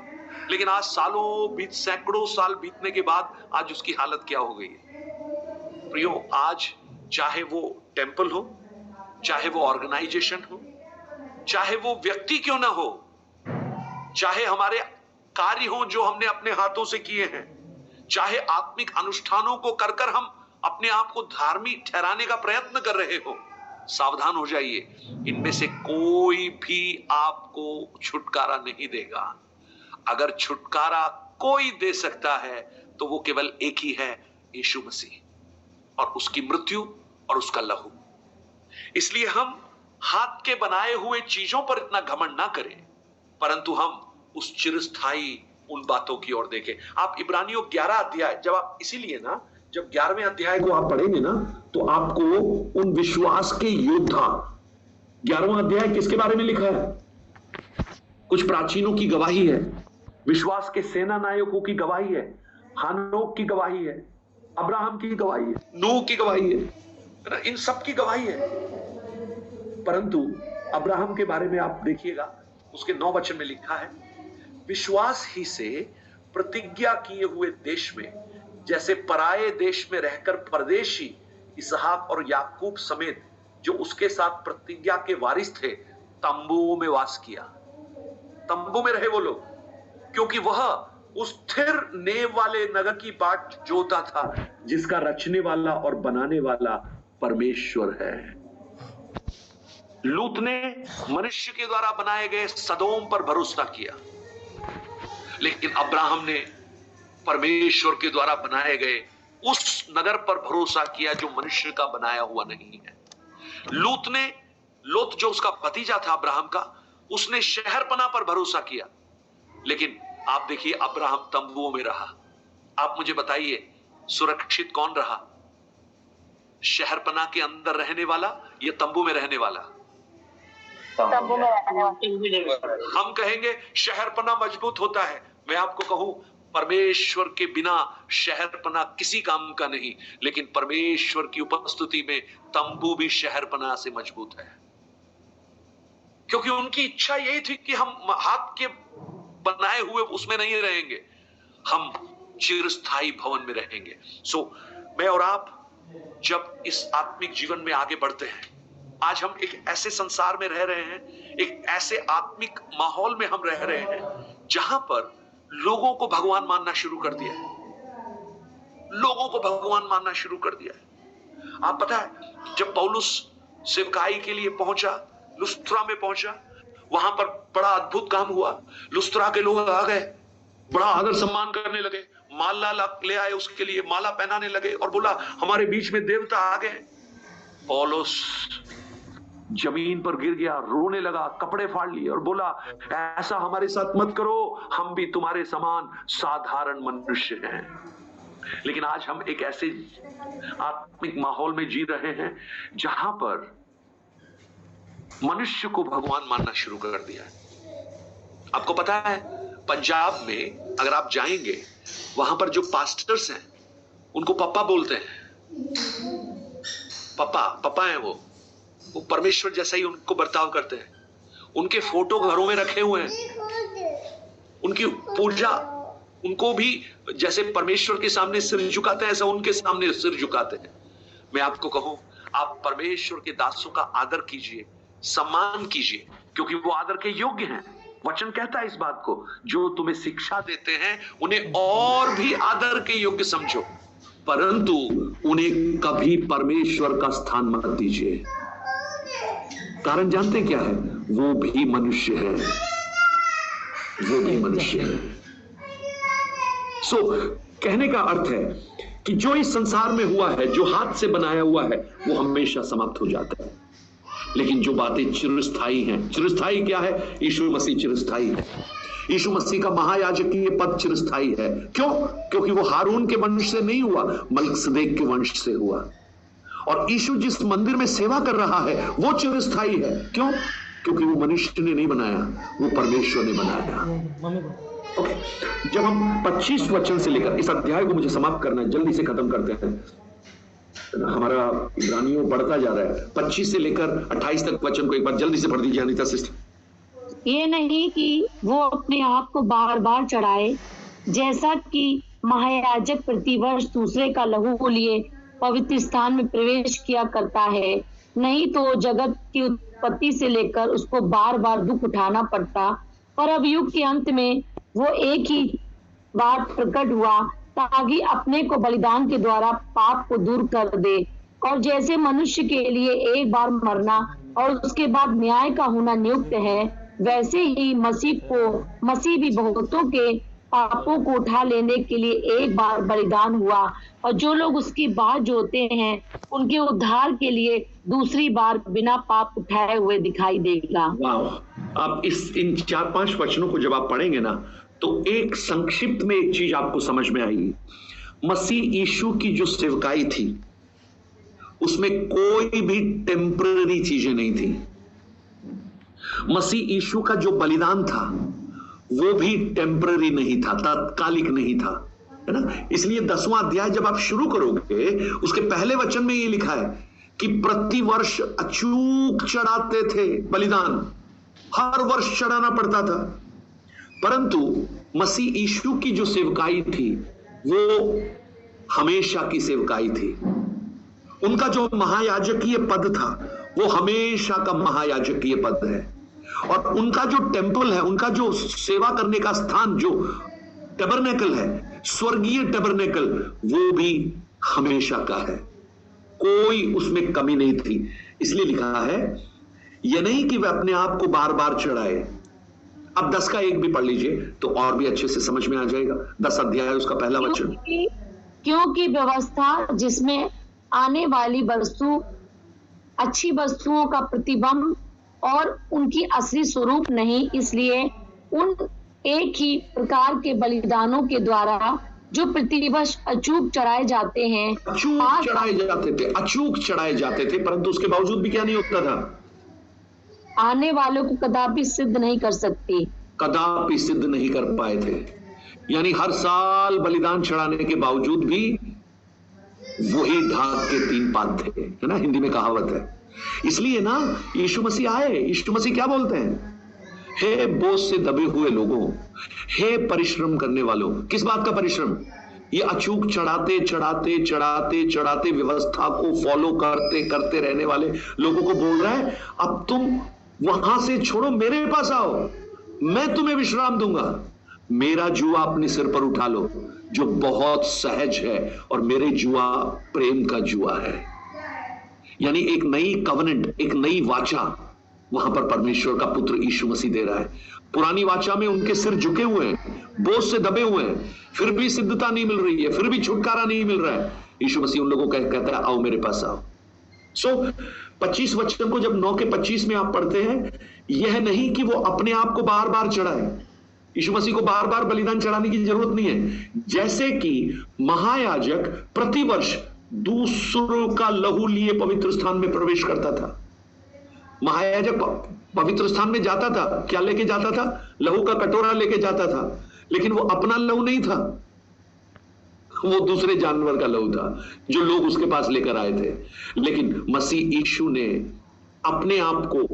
लेकिन आज सैकड़ों साल बीतने के बाद आज उसकी हालत क्या हो गई है। प्रियो, आज चाहे वो टेंपल हो, चाहे वो ऑर्गेनाइजेशन हो, चाहे वो व्यक्ति क्यों ना हो, चाहे हमारे कार्य हो जो हमने अपने हाथों से किए हैं, चाहे आत्मिक अनुष्ठानों को कर कर हम अपने आप को धार्मिक ठहराने का प्रयत्न कर रहे हो, सावधान हो जाइए, इनमें से कोई भी आपको छुटकारा नहीं देगा। अगर छुटकारा कोई दे सकता है तो वो केवल एक ही है, यीशु मसीह, और उसकी मृत्यु और उसका लहू। इसलिए हम हाथ के बनाए हुए चीजों पर इतना घमंड ना करें, परंतु हम उस चिरस्थायी उन बातों की ओर देखें। आप इब्रानियों 11 अध्याय, जब आप इसीलिए ना, जब 11वें अध्याय को आप पढ़ेंगे ना, तो आपको उन विश्वास के योद्धा, 11वां अध्याय किसके बारे में लिखा है? कुछ प्राचीनों की गवाही है, विश्वास के सेना नायकों की गवाही है, हानोक की गवाही है, अब्राहम की गवाही है, नूह की गवाही है, इन सब की गवाही है। परंतु अब्राहम के बारे में आप देखिएगा, उसके 9 वचन में लिखा है, विश्वास ही से प्रतिज्ञा किए हुए देश में, जैसे पराये देश में रहकर परदेशी इसहाक और याकूब समेत जो उसके साथ प्रतिज्ञा के वारिस थे, तंबुओं में वास किया। तंबू में रहे वो लोग, क्योंकि वह उस स्थिर नेव वाले नगर की बाट जोता था, जिसका रचने वाला और बनाने वाला परमेश्वर है। लूत ने मनुष्य के द्वारा बनाए गए सदोम पर भरोसा किया, लेकिन अब्राहम ने परमेश्वर के द्वारा बनाए गए उस नगर पर भरोसा किया जो मनुष्य का बनाया हुआ नहीं है। लोत जो उसका भतीजा था अब्राहम का, उसने शहरपना पर भरोसा किया, लेकिन आप देखिए अब्राहम तंबुओं में रहा। आप मुझे बताइए, सुरक्षित कौन रहा? शहरपना के अंदर रहने वाला या तंबू में रहने वाला? तंबू में रहने वाला। हम कहेंगे शहरपना मजबूत होता है। मैं आपको कहूं, परमेश्वर के बिना शहरपना किसी काम का नहीं, लेकिन परमेश्वर की उपस्थिति में तंबू भी शहरपना से मजबूत है, क्योंकि उनकी इच्छा यही थी कि हम हाथ के बनाए हुए उसमें नहीं रहेंगे, हम चिरस्थायी भवन में रहेंगे। सो मैं और आप जब इस आत्मिक जीवन में आगे बढ़ते हैं, आज हम एक ऐसे संसार में रह रहे हैं, एक ऐसे आत्मिक माहौल में हम रह रहे हैं जहां पर लोगों को भगवान मानना शुरू कर दिया है, लोगों को भगवान मानना शुरू कर दिया है। आप पता है, जब पौलुस सेवकाई के लिए पहुंचा, लुस्त्रा में पहुंचा, वहां पर बड़ा अद्भुत काम हुआ। लुस्त्रा के लोग आ गए, बड़ा आदर सम्मान करने लगे, माला ले आए, उसके लिए माला पहनाने लगे और बोला हमारे बीच में देवता आ गए। पौलुस जमीन पर गिर गया, रोने लगा, कपड़े फाड़ लिए और बोला, ऐसा हमारे साथ मत करो, हम भी तुम्हारे समान साधारण मनुष्य हैं। लेकिन आज हम एक ऐसे आत्मिक माहौल में जी रहे हैं जहां पर मनुष्य को भगवान मानना शुरू कर दिया है। आपको पता है, पंजाब में अगर आप जाएंगे, वहां पर जो पास्टर्स हैं उनको पप्पा बोलते हैं। पप्पा हैं वो परमेश्वर जैसा ही उनको बर्ताव करते हैं। उनके फोटो घरों में रखे हुए हैं, उनकी पूजा, उनको भी जैसे परमेश्वर के सामने सिर झुकाते हैं, ऐसा उनके सामने सिर झुकाते हैं। मैं आपको कहूं, आप परमेश्वर के दासों का आदर कीजिए, सम्मान कीजिए, क्योंकि वो आदर के योग्य हैं। वचन कहता है इस बात को, जो तुम्हें शिक्षा देते हैं उन्हें और भी आदर के योग्य समझो, परंतु उन्हें कभी परमेश्वर का स्थान मत दीजिए। कारण जानते क्या है? वो भी मनुष्य है, वो भी मनुष्य है। कहने का अर्थ है कि जो इस संसार में हुआ है, जो हाथ से बनाया हुआ है, वो हमेशा समाप्त हो जाता है। लेकिन जो बातें चिरस्थायी हैं, चिरस्थायी क्या है? यीशु मसीह चिरस्थायी है। यीशु मसीह का महायाजकीय पद चिरस्थायी है। क्यों? क्योंकि वो हारून के वंश से नहीं हुआ, मलकीसेदेक के वंश से हुआ। और यीशु जिस मंदिर में सेवा कर रहा है वो चिरस्थायी है। क्यों? क्योंकि वो मनुष्य ने नहीं बनाया, वो परमेश्वर ने बनाया। ओके, जब हम 25 वचन से लेकर, इस अध्याय को मुझे समाप्त करना है, जल्दी से खत्म करते हैं, हमारा इब्रानियों बढ़ता जा रहा है। 25 से लेकर 28 तक वचन को एक बार जल्दी से पढ़ दीजिए अनीता सिस्टर। ये नहीं कि वो अपने आप को बार बार चढ़ाए, जैसा कि महायाजक प्रतिवर्ष दूसरे का लहू लिए पवित्र स्थान में प्रवेश किया करता है। नहीं तो जगत की उत्पत्ति से लेकर उसको बार बार दुख उठाना पड़ता। पर अब युग के अंत में वो एक ही बार प्रकट हुआ, ताकि अपने को बलिदान के द्वारा पाप को दूर कर दे। और जैसे मनुष्य के लिए एक बार मरना और उसके बाद न्याय का होना नियुक्त है, वैसे ही मसीह भी बहुतों के पापों को उठा लेने के लिए एक बार बलिदान हुआ, और जो लोग उसकी बात जोते हैं उनके उद्धार के लिए दूसरी बार बिना पाप उठाए हुए दिखाई देगा। आप इन 4-5 वचनों को जब आप पढ़ेंगे ना, तो एक संक्षिप्त में एक चीज आपको समझ में आएगी। मसीह यीशु की जो सेवकाई थी उसमें कोई भी टेम्पररी चीजें नहीं थी। मसीह यीशु का जो बलिदान था वो भी टेम्पररी नहीं था, तात्कालिक नहीं था, है ना। इसलिए 10वां अध्याय जब आप शुरू करोगे, उसके पहले वचन में ये लिखा है कि प्रति वर्ष अचूक चढ़ाते थे बलिदान, हर वर्ष चढ़ाना पड़ता था। परंतु मसीह यीशु की जो सेवकाई थी वो हमेशा की सेवकाई थी। उनका जो महायाजकीय पद था वो हमेशा का महायाजकीय पद है। और उनका जो टेम्पल है, उनका जो सेवा करने का स्थान, जो टैबरनेकल है, स्वर्गीय टैबरनेकल, वो भी हमेशा का है, कोई उसमें कमी नहीं थी। इसलिए लिखा है, यह नहीं कि वह अपने आप को बार बार चढ़ाए। अब 10 का 1 भी पढ़ लीजिए तो और भी अच्छे से समझ में आ जाएगा। 10 अध्याय उसका पहला वचन। क्योंकि व्यवस्था जिसमें आने वाली वस्तु अच्छी वस्तुओं का प्रतिबिंब और उनकी असली स्वरूप नहीं, इसलिए उन एक ही प्रकार के बलिदानों के द्वारा जो प्रतिवर्ष अचूक चढ़ाए जाते हैं, अचूक चढ़ाए जाते थे, परंतु उसके बावजूद भी क्या नहीं होता था? आने वालों को कदापि सिद्ध नहीं कर सकती, कदापि सिद्ध नहीं कर पाए थे। यानी हर साल बलिदान चढ़ाने के बावजूद भी वही ढाक के 3 पात थे, है ना, हिंदी में कहावत है। इसलिए ना यीशु मसीह आए। यीशु मसीह क्या बोलते हैं? हे बोझ से दबे हुए लोगों, हे परिश्रम करने वालों। किस बात का परिश्रम? ये अचूक चढ़ाते चढ़ाते चढ़ाते चढ़ाते व्यवस्था को फॉलो करते करते रहने वाले लोगों को बोल रहा है, अब तुम वहां से छोड़ो, मेरे पास आओ, मैं तुम्हें विश्राम दूंगा। मेरा जुआ अपने सिर पर उठा लो, जो बहुत सहज है, और मेरे जुआ प्रेम का जुआ है। यानी एक नई कवनेंट, एक नई वाचा वहां पर परमेश्वर का पुत्र यीशु मसीह दे रहा है। पुरानी वाचा में उनके सिर झुके हुए हैं, बोझ से दबे हुए हैं, फिर भी सिद्धता नहीं मिल रही है, फिर भी छुटकारा नहीं मिल रहा है। यीशु मसीह उन लोगों को कहता है, आओ मेरे पास आओ। 25 वचन को जब 9 के 25 में आप पढ़ते हैं, यह नहीं कि वो अपने आप को बार बार चढ़ाए, यीशु मसीह को बार बार बलिदान चढ़ाने की जरूरत नहीं है। जैसे कि महायाजक प्रतिवर्ष दूसरों का लहू लिए पवित्र स्थान में प्रवेश करता था। महायाजक पवित्र स्थान में जाता था, क्या लेके जाता था? लहू का कटोरा लेके जाता था, लेकिन वो अपना लहू नहीं था, वो दूसरे जानवर का लहू था जो लोग उसके पास लेकर आए थे। लेकिन मसीह यीशु ने अपने आप को,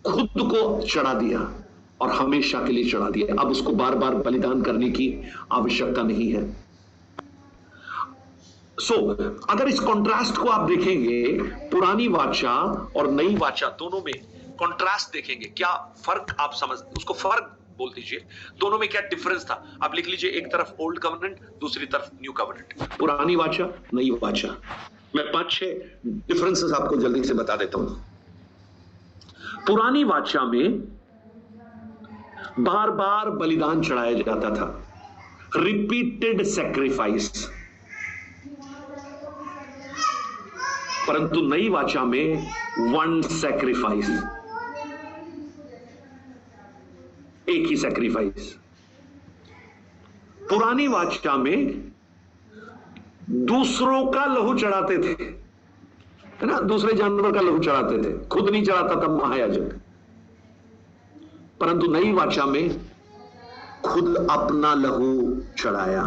खुद को चढ़ा दिया और हमेशा के लिए चढ़ा दिया। अब उसको बार बार बलिदान करने की आवश्यकता नहीं है। अगर इस कॉन्ट्रास्ट को आप देखेंगे, पुरानी वाचा और नई वाचा दोनों में कॉन्ट्रास्ट देखेंगे, क्या फर्क आप समझ, उसको फर्क बोल दीजिए, दोनों में क्या डिफरेंस था? आप लिख लीजिए, एक तरफ ओल्ड कवनेंट, दूसरी तरफ न्यू कवनेंट, पुरानी वाचा, नई वाचा। मैं 5-6 डिफरेंसेस आपको जल्दी से बता देता हूं। पुरानी वाचा में बार बार बलिदान चढ़ाया जाता था, रिपीटेड सैक्रिफाइस। परंतु नई वाचा में वन सैक्रिफाइस, एक ही सैक्रिफाइस। पुरानी वाचा में दूसरों का लहू चढ़ाते थे, है ना, दूसरे जानवर का लहू चढ़ाते थे, खुद नहीं चढ़ाता था महायाजक। परंतु नई वाचा में खुद अपना लहू चढ़ाया,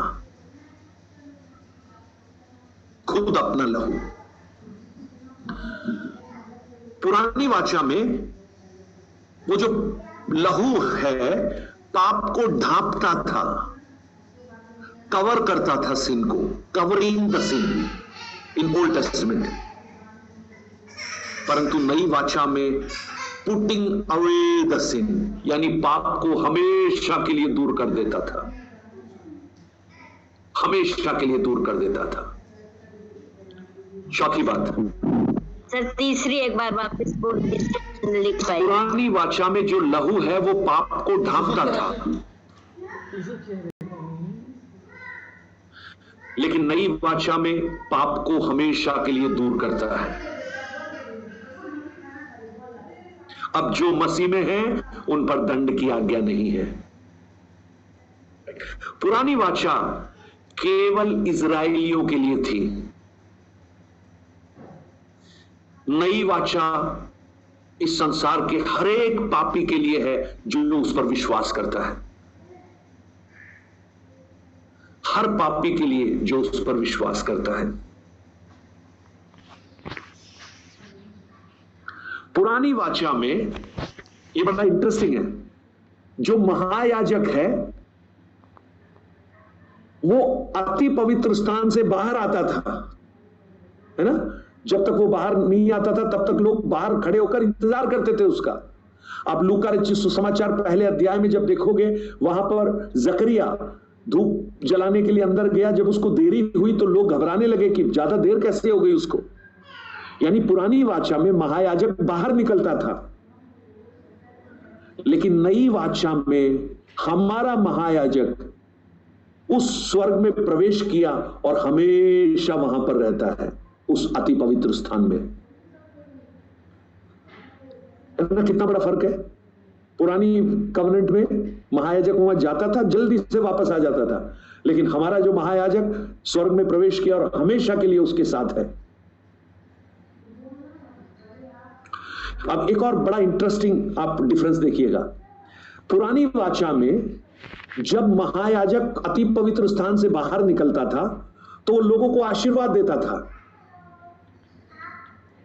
खुद अपना लहू। पुरानी वाचा में वो जो लहू है पाप को ढांपता था, कवर करता था सिन को, covering the sin in Old Testament. परंतु नई वाचा में पुटिंग अवे द सिन, यानी पाप को हमेशा के लिए दूर कर देता था, हमेशा के लिए दूर कर देता था। चौथी बात सर, तीसरी एक बार वापस बोल लिख पाए। पुरानी वाचा में जो लहू है वो पाप को ढांपता था, लेकिन नई वाचा में पाप को हमेशा के लिए दूर करता है। अब जो मसीह में हैं उन पर दंड की आज्ञा नहीं है। पुरानी वाचा केवल इजराइलियों के लिए थी, नई वाचा इस संसार के हर एक पापी के लिए है जो उस पर विश्वास करता है, हर पापी के लिए जो उस पर विश्वास करता है। पुरानी वाचा में ये बड़ा इंटरेस्टिंग है, जो महायाजक है वो अति पवित्र स्थान से बाहर आता था, है ना। जब तक वो बाहर नहीं आता था तब तक लोग बाहर खड़े होकर इंतजार करते थे उसका। आप लूका रचित सुसमाचार पहले अध्याय में जब देखोगे, वहां पर जकरिया धूप जलाने के लिए अंदर गया, जब उसको देरी हुई तो लोग घबराने लगे कि ज्यादा देर कैसे हो गई उसको। यानी पुरानी वाचा में महायाजक बाहर निकलता था, लेकिन नई वाचा में हमारा महायाजक उस स्वर्ग में प्रवेश किया और हमेशा वहां पर रहता है, उस अति पवित्र स्थान में। कितना बड़ा फर्क है। पुरानी कवनेंट में महायाजक वहां जाता था, जल्दी से वापस आ जाता था, लेकिन हमारा जो महायाजक स्वर्ग में प्रवेश किया और हमेशा के लिए उसके साथ है। अब एक और बड़ा इंटरेस्टिंग आप डिफरेंस देखिएगा। पुरानी वाचा में जब महायाजक अति पवित्र स्थान से बाहर निकलता था तो वो लोगों को आशीर्वाद देता था,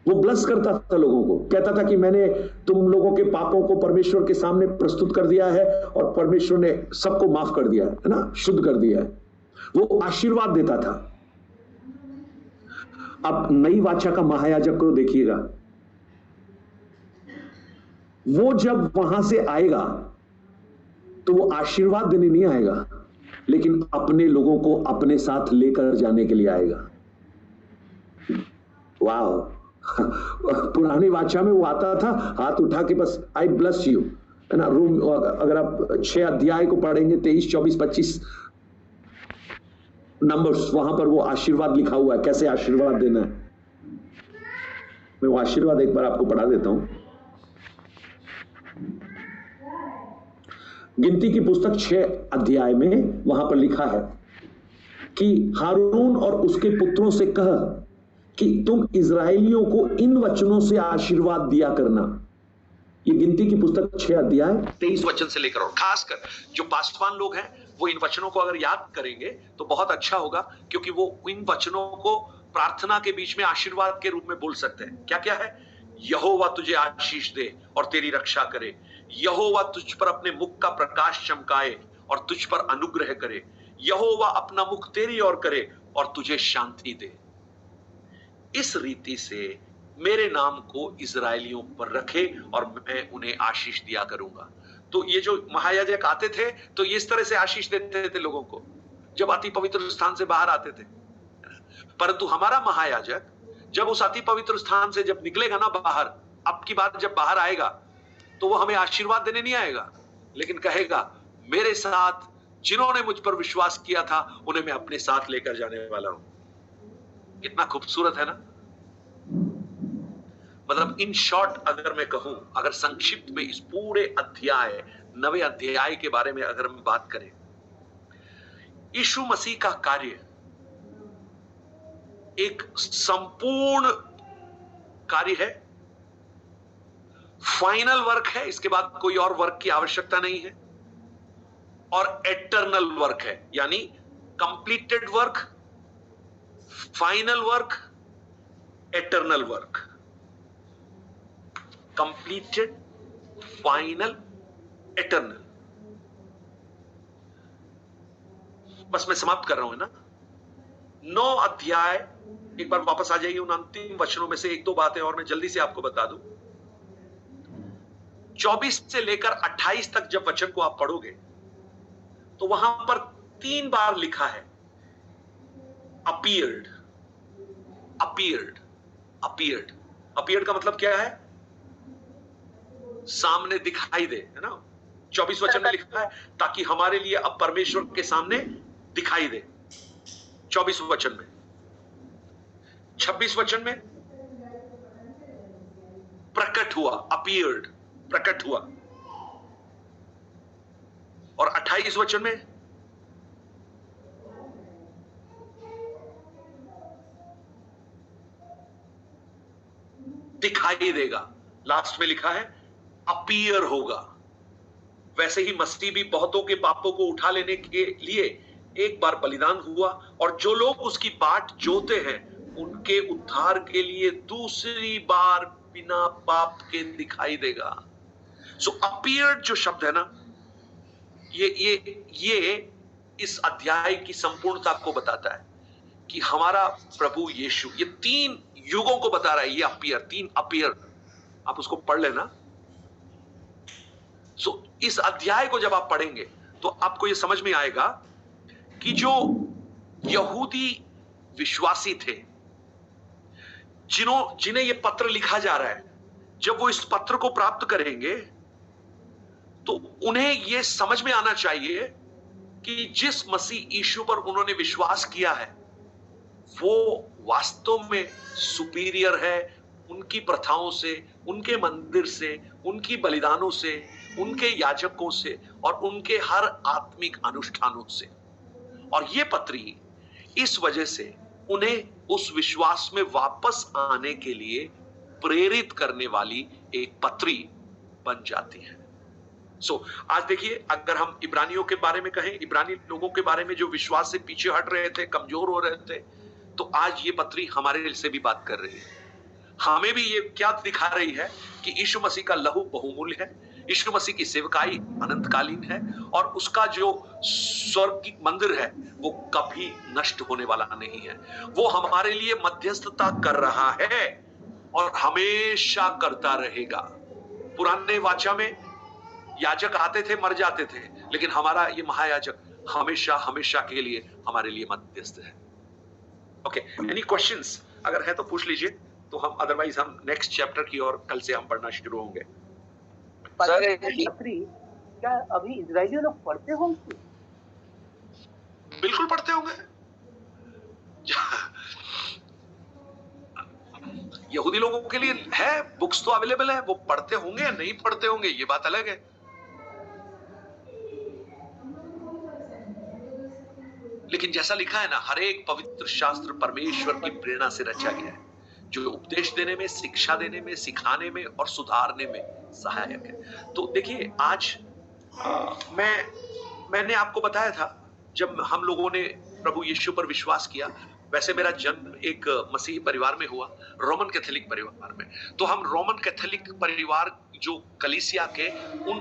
वो ब्लेस करता था लोगों को, कहता था कि मैंने तुम लोगों के पापों को परमेश्वर के सामने प्रस्तुत कर दिया है और परमेश्वर ने सबको माफ कर दिया है ना, शुद्ध कर दिया है। वो आशीर्वाद देता था। अब नई वाचा का महायाजक को देखिएगा, वो जब वहां से आएगा तो वो आशीर्वाद देने नहीं आएगा, लेकिन अपने लोगों को अपने साथ लेकर जाने के लिए आएगा। वाह। पुरानी वाचा में वो आता था, हाथ उठा के बस आई ब्लेस यू, है ना। रूम अगर आप 6 अध्याय को पढ़ेंगे, 23, 24, 25 नंबर्स, वहां पर वो आशीर्वाद लिखा हुआ है, कैसे आशीर्वाद देना है। मैं वो आशीर्वाद एक बार आपको पढ़ा देता हूं। गिनती की पुस्तक 6 अध्याय में वहां पर लिखा है कि हारून और उसके पुत्रों से कह कि तुम इजरायलियों को इन वचनों से आशीर्वाद दिया करना। ये गिनती की पुस्तक 6 अध्याय 23 वचन से लेकर, और खासकर जो पासवान लोग हैं वो इन वचनों को अगर याद करेंगे तो बहुत अच्छा होगा, क्योंकि वो इन वचनों को प्रार्थना के बीच में आशीर्वाद के रूप में बोल सकते हैं। क्या क्या है? यहोवा तुझे आशीष दे और तेरी रक्षा करे, यहोवा तुझ पर अपने मुख का प्रकाश चमकाए और तुझ पर अनुग्रह करे, यहोवा अपना मुख तेरी ओर करे और तुझे शांति दे। इस रीति से मेरे नाम को इजरायलियों पर रखे और मैं उन्हें आशीष दिया करूंगा। तो ये जो महायाजक आते थे तो ये इस तरह से आशीष देते थे लोगों को जब अति पवित्र स्थान से बाहर आते थे। परंतु हमारा महायाजक जब उस अति पवित्र स्थान से जब निकलेगा ना बाहर, अब की बात जब बाहर आएगा तो वो हमें आशीर्वाद देने नहीं आएगा, लेकिन कहेगा मेरे साथ जिन्होंने मुझ पर विश्वास किया था उन्हें मैं अपने साथ लेकर जाने वाला हूं। कितना खूबसूरत है ना। मतलब इन शॉर्ट अगर मैं कहूं, अगर संक्षिप्त में इस पूरे अध्याय 9वें अध्याय के बारे में अगर हम बात करें, यीशु मसीह का कार्य एक संपूर्ण कार्य है, फाइनल वर्क है, इसके बाद कोई और वर्क की आवश्यकता नहीं है, और एटर्नल वर्क है, यानी completed work, final work, eternal work. Completed, final, eternal. बस मैं समाप्त कर रहा हूं ना। 9 अध्याय, एक बार वापस आ जाइए उन अंतिम वचनों में से एक दो बातें और मैं जल्दी से आपको बता दूं। 24 से लेकर 28 तक जब वचन को आप पढ़ोगे तो वहां पर 3 बार लिखा है अपीयर्ड, अपीयर्ड, अपीयर्ड। अपीयर्ड का मतलब क्या है? सामने दिखाई दे, है ना। 24 वचन में लिखा है ताकि हमारे लिए अब परमेश्वर के सामने दिखाई दे, 24 वचन में। 26 वचन में प्रकट हुआ, अपीयर्ड, प्रकट हुआ। और 28 वचन में दिखाई देगा। लास्ट में लिखा है अपीयर होगा। वैसे ही मसीह भी बहुतों के पापों को उठा लेने के लिए एक बार बलिदान हुआ, और जो लोग उसकी बाट जोते हैं उनके उद्धार के लिए दूसरी बार बिना पाप के दिखाई देगा। सो अपीयर्ड जो शब्द है ना, ये इस अध्याय की संपूर्णता को बताता है कि हमारा प्रभु यीशु, ये 3 युगों को बता रहा है। ये अपीयर, 3 अपीयर, आप उसको पढ़ लेना। सो इस अध्याय को जब आप पढ़ेंगे तो आपको यह समझ में आएगा कि जो यहूदी विश्वासी थे, जिन्हें यह पत्र लिखा जा रहा है, जब वो इस पत्र को प्राप्त करेंगे तो उन्हें यह समझ में आना चाहिए कि जिस मसीह यीशु पर उन्होंने विश्वास किया है वो वास्तव में सुपीरियर है उनकी प्रथाओं से, उनके मंदिर से, उनकी बलिदानों से, उनके याजकों से और उनके हर आत्मिक अनुष्ठानों से। और ये पत्री इस वजह से उन्हें उस विश्वास में वापस आने के लिए प्रेरित करने वाली एक पत्री बन जाती है। आज देखिए, अगर हम इब्रानियों के बारे में कहें, इब्रानी लोगों के बारे में जो विश्वास से पीछे हट रहे थे, कमजोर हो रहे थे, तो आज ये पत्री हमारे से भी बात कर रही है। हमें भी ये क्या दिखा रही है कि यीशु मसीह का लहू बहुमूल्य है, यीशु मसीह की सेवकाई अनंतकालीन है, और उसका जो स्वर्ग मंदिर है वो कभी नष्ट होने वाला नहीं है। वो हमारे लिए मध्यस्थता कर रहा है और हमेशा करता रहेगा। पुराने वाचा में याजक आते थे, मर जाते थे, लेकिन हमारा ये महायाजक हमेशा हमेशा के लिए हमारे लिए मध्यस्थ है। ओके, एनी क्वेश्चंस अगर है तो पूछ लीजिए, तो हम अदरवाइज हम नेक्स्ट चैप्टर की ओर कल से हम पढ़ना शुरू होंगे। सर क्या अभी इजरायली लोग पढ़ते होंगे? बिल्कुल पढ़ते होंगे। यहूदी लोगों के लिए है, बुक्स तो अवेलेबल है, वो पढ़ते होंगे या नहीं पढ़ते होंगे, ये बात अलग है। लेकिन जैसा लिखा है ना, हर एक पवित्र शास्त्र परमेश्वर की प्रेरणा से रचा गया है, जो उपदेश देने में, शिक्षा देने में, सिखाने में और सुधारने में सहायक है। तो देखिए, आज मैंने आपको बताया था, जब हम लोगों ने प्रभु यीशु पर विश्वास किया, वैसे मेरा जन्म एक मसीही परिवार में हुआ, रोमन कैथोलिक परिवार में। तो हम रोमन कैथोलिक परिवार जो कलीसिया के उन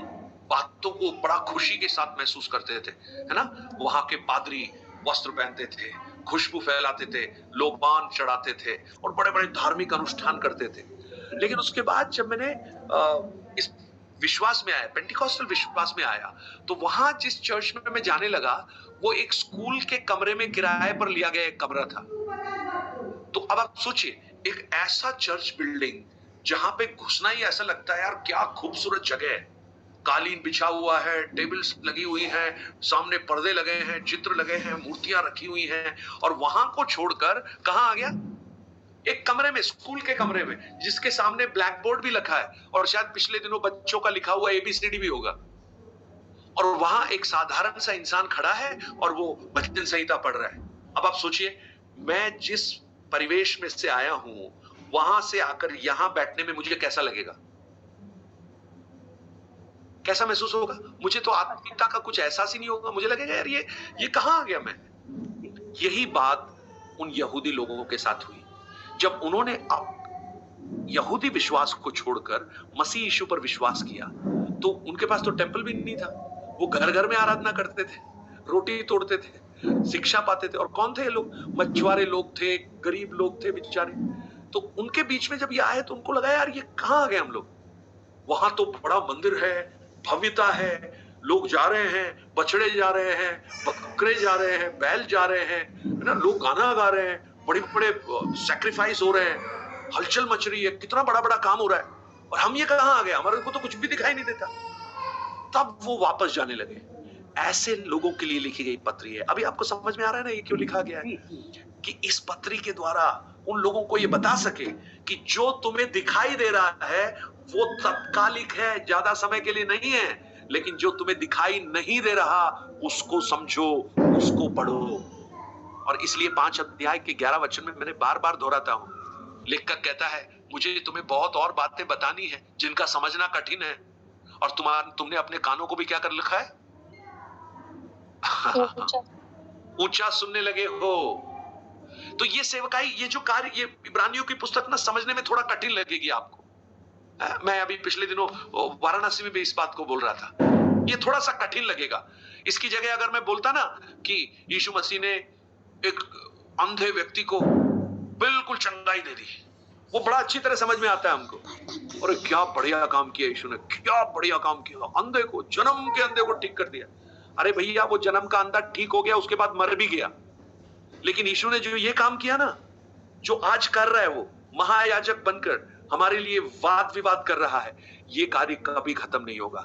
बातों को बड़ा खुशी के साथ महसूस करते थे, है ना। वहां के पादरी वस्त्र पहनते थे, खुशबू फैलाते थे, लोग पान चढ़ाते थे और बड़े बड़े धार्मिक अनुष्ठान करते थे। लेकिन उसके बाद जब मैंने इस विश्वास में आया, पेंटिकॉस्टल विश्वास में आया, तो वहां जिस चर्च में मैं जाने लगा, वो एक स्कूल के कमरे में किराए पर लिया गया एक कमरा था। तो अब आप सोचिए, एक ऐसा चर्च बिल्डिंग जहां पे घुसना ही ऐसा लगता है, यार क्या खूबसूरत जगह है, कालीन बिछा हुआ है, टेबल्स लगी हुई हैं, सामने पर्दे लगे हैं, चित्र लगे हैं, मूर्तियां रखी हुई हैं, और वहां को छोड़कर कहां आ गया, एक कमरे में, स्कूल के कमरे में, जिसके सामने ब्लैक बोर्ड भी लिखा है और शायद पिछले दिनों बच्चों का लिखा हुआ ABCD भी होगा, और वहां एक साधारण सा इंसान खड़ा है और वो भजन संहिता पढ़ रहा है। अब आप सोचिए, मैं जिस परिवेश में से आया हूं, वहां से आकर यहां बैठने में मुझे कैसा लगेगा, कैसा महसूस होगा? मुझे तो आत्मिकता का कुछ एहसास ही नहीं होगा। मुझे लगेगा यार ये कहां आ गया मैं। यही बात उन यहूदी लोगों के साथ हुई, जब उन्होंने यहूदी विश्वास को छोड़कर मसीह यीशु पर विश्वास किया। तो उनके पास तो टेंपल भी नहीं था, वो घर घर में आराधना करते थे, रोटी तोड़ते थे, शिक्षा पाते थे। और कौन थे ये लोग? मछुआरे लोग थे, गरीब लोग थे बेचारे। तो उनके बीच में जब ये आए तो उनको लगा यार ये कहां आ गए हम लोग। वहां तो बड़ा मंदिर है, भव्यता है, लोग जा रहे हैं, बछड़े जा रहे हैं, बकरे जा रहे हैं, बैल जा रहे हैं, है ना, लोग गाना गा रहे हैं, बड़े बड़े सैक्रिफाइस हो रहे हैं, हलचल मच रही है, कितना बड़ा बड़ा काम हो रहा है, और हम ये कहां आ गए, हमारे को तो कुछ भी दिखाई नहीं देता। तब वो वापस जाने लगे। ऐसे लोगों के लिए लिखी गई पत्री है। अभी आपको समझ में आ रहा है ना ये क्यों लिखा गया है? कि इस पत्री के द्वारा उन लोगों को ये बता सके कि जो तुम्हें दिखाई दे रहा है वो तत्कालिक है, ज्यादा समय के लिए नहीं है, लेकिन जो तुम्हें दिखाई नहीं दे रहा उसको समझो, उसको पढ़ो। और इसलिए 5 अध्याय के 11 वचन में मैंने बार बार दोहराता हूं। लेखक कहता है, मुझे तुम्हें बहुत और बातें बतानी है जिनका समझना कठिन है, और तुमने अपने कानों को भी क्या कर रखा है? ऊंचा सुनने लगे हो। तो ये सेवकाई, ये जो कार्य, ये इब्रानियों की पुस्तक ना समझने में थोड़ा कठिन लगेगी आपको। मैं अभी पिछले दिनों वाराणसी में भी इस बात को बोल रहा था, ये थोड़ा सा कठिन लगेगा। इसकी जगह अगर मैं बोलता ना कि यीशु मसीह ने एक अंधे व्यक्ति को बिल्कुल चंगाई दे दी, वो बड़ा अच्छी तरह समझ में आता है हमको। और क्या बढ़िया काम किया यीशु ने, क्या बढ़िया काम किया, अंधे को, जन्म के अंधे को ठीक कर दिया। अरे भैया, वो जन्म का अंधा ठीक हो गया, उसके बाद मर भी गया। लेकिन यीशु ने जो ये काम किया ना, जो आज कर रहा है, वो महायाजक बनकर हमारे लिए वाद विवाद कर रहा है, ये कार्य कभी खत्म नहीं होगा।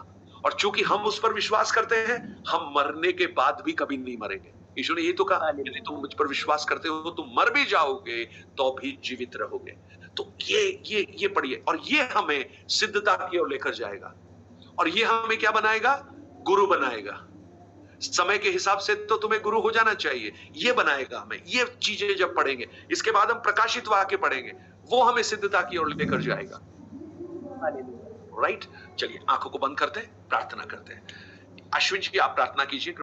और चूंकि हम उस पर विश्वास करते हैं, हम मरने के बाद भी कभी नहीं मरेंगे। यीशु ने ये तो कहा, यदि तुम मुझ पर विश्वास करते हो तुम मर भी जाओगे तो भी जीवित रहोगे। तो ये पढ़िए, और ये हमें सिद्धता की ओर लेकर जाएगा, और ये हमें क्या बनाएगा? गुरु बनाएगा। समय के हिसाब से तो तुम्हें गुरु हो जाना चाहिए, ये बनाएगा हमें। ये चीजें जब पढ़ेंगे, इसके बाद हम प्रकाशित वाक्य पढ़ेंगे, वो हमें सिद्धता की ओर लेकर जाएगा। राइट? चलिए आंखों को बंद करते हैं, प्रार्थना करते हैं। अश्विन जी, आप प्रार्थना कीजिए।